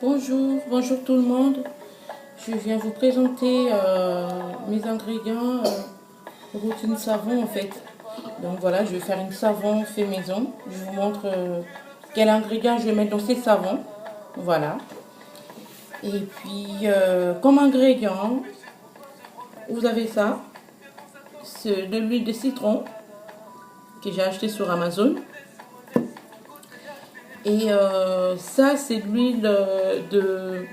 Bonjour tout le monde. Je viens vous présenter mes ingrédients routine savon en fait. Donc voilà, je vais faire une savon fait maison. Je vous montre quels ingrédients je vais mettre dans ces savons. Voilà. Et puis comme ingrédient, vous avez ça. C'est de l'huile de citron que j'ai acheté sur Amazon. Et ça, c'est de l'huile de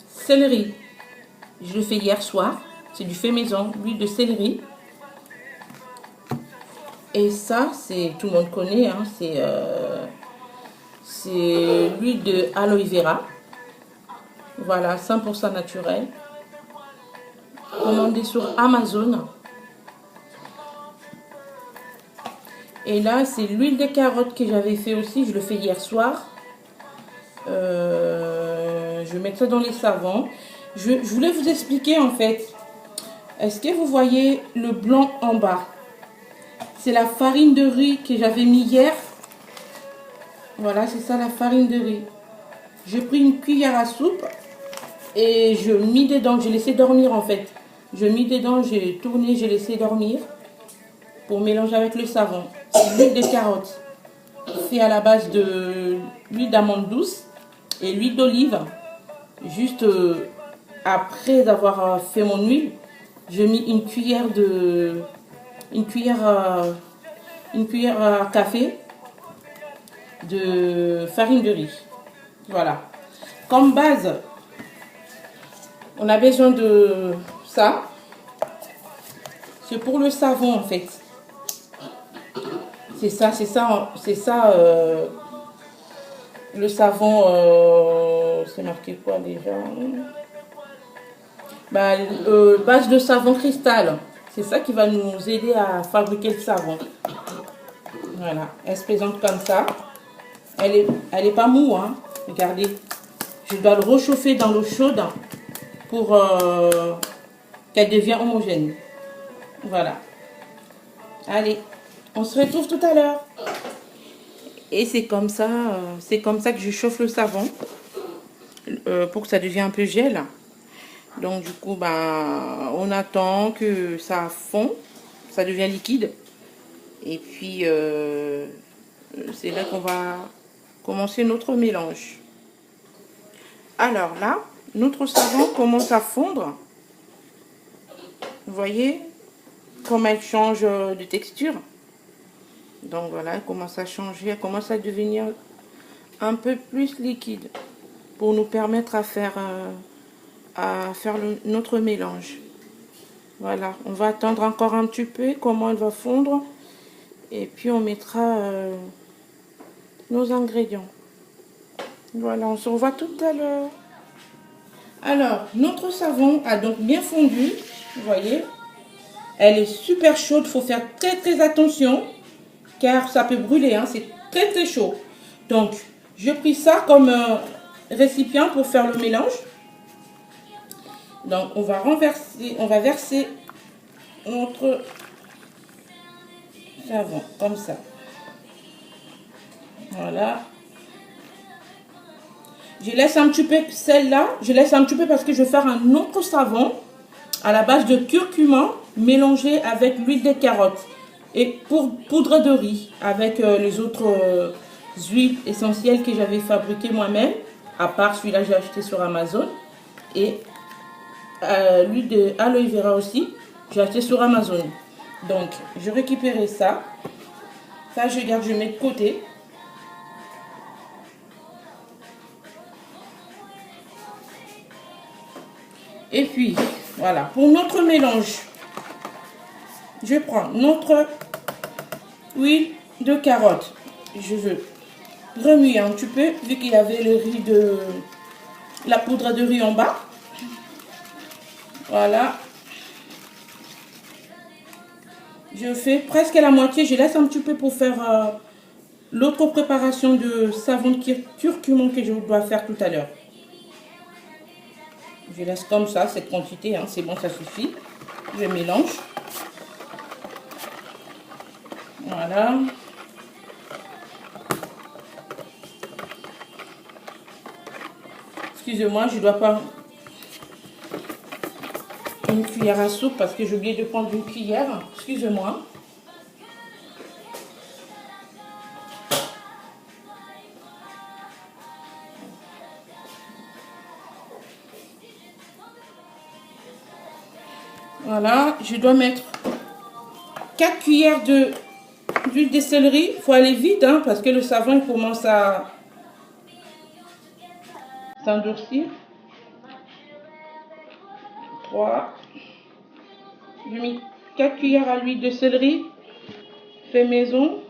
céleri. Je l'ai fait hier soir. C'est du fait maison, l'huile de céleri. Et ça, c'est tout le monde connaît. Hein, c'est l'huile de aloe vera. Voilà, 100% naturel. Commandé sur Amazon. Et là, c'est l'huile de carotte que j'avais fait aussi. Je le fais hier soir. Je vais mettre ça dans les savons. Je voulais vous expliquer en fait. Est-ce que vous voyez le blanc en bas? C'est la farine de riz que j'avais mis hier. Voilà, c'est ça la farine de riz. J'ai pris une cuillère à soupe et je mis dedans. J'ai laissé dormir en fait. Je mis dedans, j'ai tourné, j'ai laissé dormir pour mélanger avec le savon. C'est l'huile de carotte. Fait à la base de l'huile d'amande douce et l'huile d'olive. Juste après avoir fait mon huile, j'ai mis une cuillère à café de farine de riz. Voilà. Comme base, on a besoin de ça. C'est pour le savon en fait. C'est ça, le savon, c'est marqué quoi déjà? Base de savon cristal. C'est ça qui va nous aider à fabriquer le savon. Voilà, elle se présente comme ça. Elle est pas mou, hein. Regardez. Je dois le réchauffer dans l'eau chaude pour qu'elle devienne homogène. Voilà. Allez, on se retrouve tout à l'heure. Et c'est comme ça que je chauffe le savon pour que ça devienne un peu gel. Donc du coup, on attend que ça fond, ça devient liquide. Et puis, c'est là qu'on va commencer notre mélange. Alors là, notre savon commence à fondre. Vous voyez comme elle change de texture. Donc voilà, elle commence à changer, elle commence à devenir un peu plus liquide pour nous permettre à faire notre mélange. Voilà, on va attendre encore un petit peu comment elle va fondre et puis on mettra nos ingrédients. Voilà, on se revoit tout à l'heure. Alors, notre savon a donc bien fondu, vous voyez. Elle est super chaude, il faut faire très très attention car ça peut brûler, hein, c'est très très chaud. Donc, je pris ça comme récipient pour faire le mélange. Donc, on va verser notre savon comme ça. Voilà. Je laisse un petit peu celle-là. Je laisse un petit peu parce que je vais faire un autre savon à la base de curcuma mélangé avec l'huile de carotte et poudre de riz avec les autres huiles essentielles que j'avais fabriquées moi-même. À part celui-là, j'ai acheté sur Amazon. Et l'huile de aloe vera aussi, j'ai acheté sur Amazon. Donc, je récupérais ça. Ça, je garde, je mets de côté. Et puis, voilà, pour notre mélange, je prends notre huile de carotte. Je veux remuer un petit peu, vu qu'il y avait la poudre de riz en bas. Voilà. Je fais presque la moitié. Je laisse un petit peu pour faire l'autre préparation de savon de curcuma que je dois faire tout à l'heure. Je laisse comme ça, cette quantité, hein, c'est bon, ça suffit. Je mélange. Voilà. Excusez-moi, je dois pas une cuillère à soupe parce que j'ai oublié de prendre une cuillère. Excusez-moi. Voilà, je dois mettre 4 cuillères d'huile de céleri. Il faut aller vite hein, parce que le savon il commence à s'endurcir. 3. J'ai mis 4 cuillères à l'huile de céleri fait maison.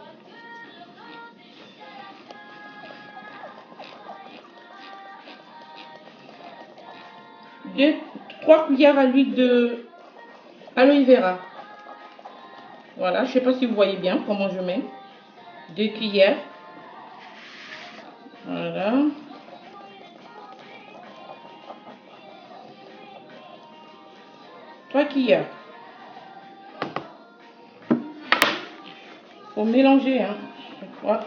3 cuillères à l'huile de aloe vera. Voilà, je sais pas si vous voyez bien comment je mets. 2 cuillères. Voilà. 3 cuillères. Faut mélanger hein. Voilà.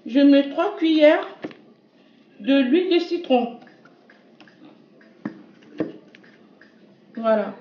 Je mets 3 cuillères de l'huile de citron. Voilà.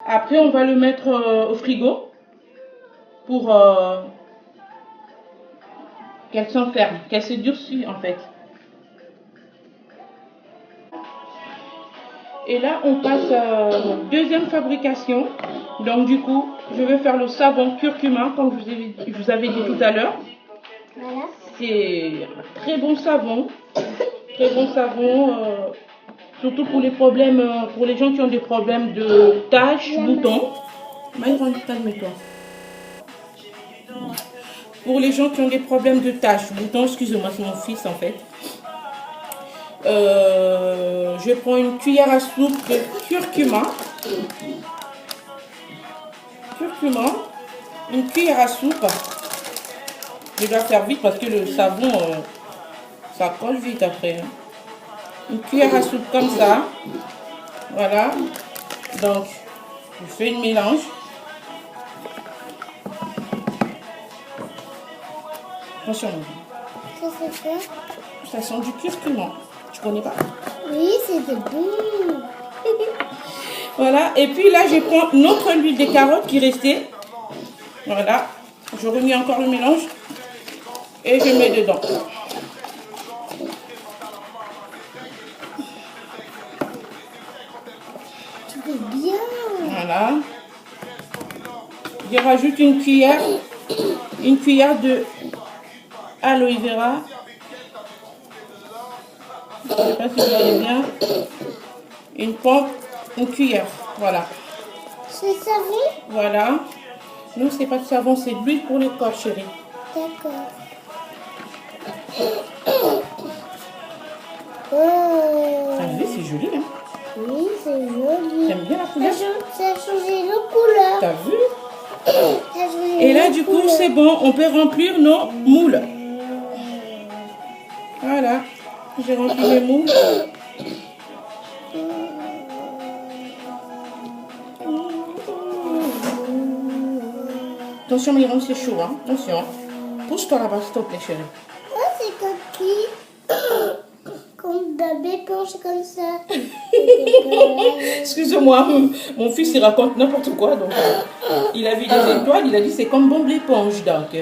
Après, on va le mettre au frigo pour qu'elle s'enferme, qu'elle se durcisse en fait. Et là, on passe deuxième fabrication. Donc du coup, je vais faire le savon curcuma, comme je vous avais dit tout à l'heure. Voilà. C'est un très bon savon. Très bon savon. Surtout pour les problèmes, pour les gens qui ont des problèmes de taches, boutons. Maïron, calme-toi. Pour les gens qui ont des problèmes de taches, boutons, excusez-moi, c'est mon fils en fait. Je prends une cuillère à soupe de curcuma. Curcuma. Une cuillère à soupe. Je dois faire vite parce que le savon, ça colle vite après. Une cuillère à soupe comme ça. Voilà. Donc, je fais une mélange. Attention. Ça c'est quoi? Ça sent du curcuma. Tu connais pas? Oui, c'est de bon. Voilà. Et puis là, je prends notre huile de carotte qui restait. Voilà. Je remets encore le mélange. Et je mets dedans. Tu fais bien. Voilà. Je rajoute une cuillère de aloe vera. Je ne sais pas si vous voyez bien. Une cuillère. Voilà. C'est savon? Voilà. Non, c'est pas de savon, c'est de l'huile pour le corps, chérie. D'accord. Oh. Ah oui, c'est joli, hein. Oui, c'est joli. J'aime bien la couleur. Ça a changé de couleur. T'as vu? Ça a changé Et là, de du coup, couleur. c'est bon. On peut remplir nos moules. Voilà. J'ai rempli mes moules. Attention, Myron, c'est chaud, hein. Attention. Pousse-toi là-bas, s'il te plaît, chérie. Oh, c'est comme qui? Comme bébé penche comme ça. Excusez-moi, mon fils, il raconte n'importe quoi. Donc, il a vu des étoiles, il a dit c'est comme Bob l'éponge. Donc,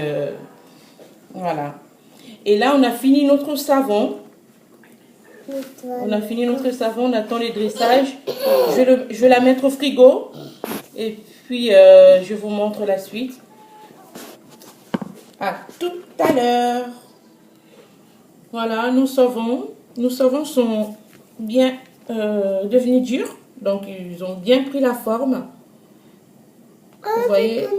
voilà. Et là, on a fini notre savon. On a fini notre savon, on attend les dressages. Je vais la mettre au frigo. Et puis, je vous montre la suite. À tout à l'heure. Voilà, nos savons sont bien devenus durs. Donc, ils ont bien pris la forme. Vous voyez?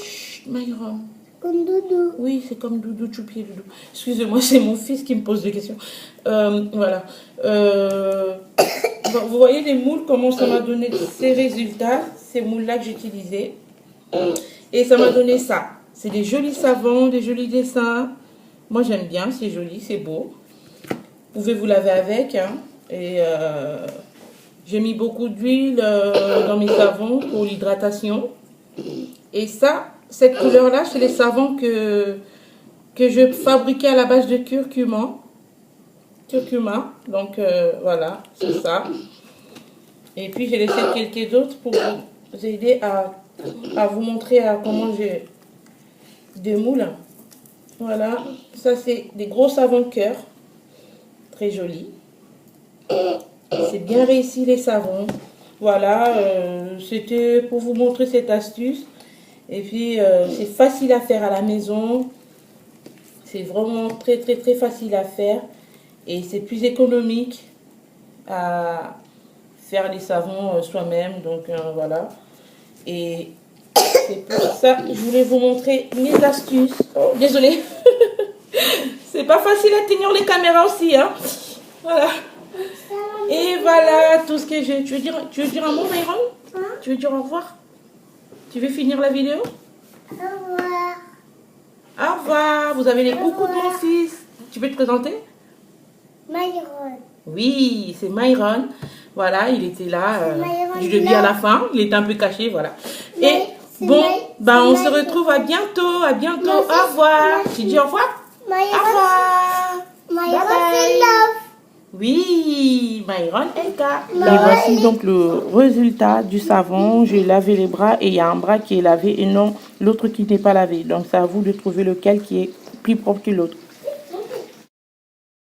Chut, Myron. Comme Doudou. Oui, c'est comme Doudou, Choupi et Doudou. Excusez-moi, c'est mon fils qui me pose des questions. Voilà. Bon, vous voyez les moules, comment ça m'a donné ces résultats. Ces moules-là que j'utilisais. Et ça m'a donné ça. C'est des jolis savons, des jolis dessins. Moi, j'aime bien, c'est joli, c'est beau. Vous pouvez vous laver avec. Hein. Et j'ai mis beaucoup d'huile dans mes savons pour l'hydratation. Et ça, cette couleur-là, c'est les savons que je fabriquais à la base de curcuma. Donc, voilà, c'est ça. Et puis, j'ai laissé quelques autres pour vous aider à vous montrer comment j'ai des moules. Voilà, ça c'est des gros savons cœur, très jolis. C'est bien réussi les savons. Voilà, c'était pour vous montrer cette astuce. Et puis c'est facile à faire à la maison. C'est vraiment très très très facile à faire. Et c'est plus économique à faire les savons soi-même. Donc voilà. Et c'est pour ça que je voulais vous montrer mes astuces. Oh, désolée. C'est pas facile à tenir les caméras aussi, hein. Voilà. Et voilà tout ce que j'ai. Tu veux dire un mot, Myron? Hein? Tu veux dire au revoir? Tu veux finir la vidéo? Au revoir. Au revoir. Vous avez les coucous de mon fils. Tu peux te présenter? Myron. Oui, c'est Myron. Voilà, il était là Myron du début à la fin. Il était un peu caché, voilà. Et c'est bon, ben on c'est se Myron. retrouve à bientôt. À bientôt. Mon fils, Au revoir. mon Tu dis au revoir? Au Myron, revoir. Myron, Bye bye. c'est love. Oui, Myron LK. Et Myron, voici donc le résultat du savon. J'ai lavé les bras et il y a un bras qui est lavé et non l'autre qui n'est pas lavé. Donc c'est à vous de trouver lequel qui est plus propre que l'autre.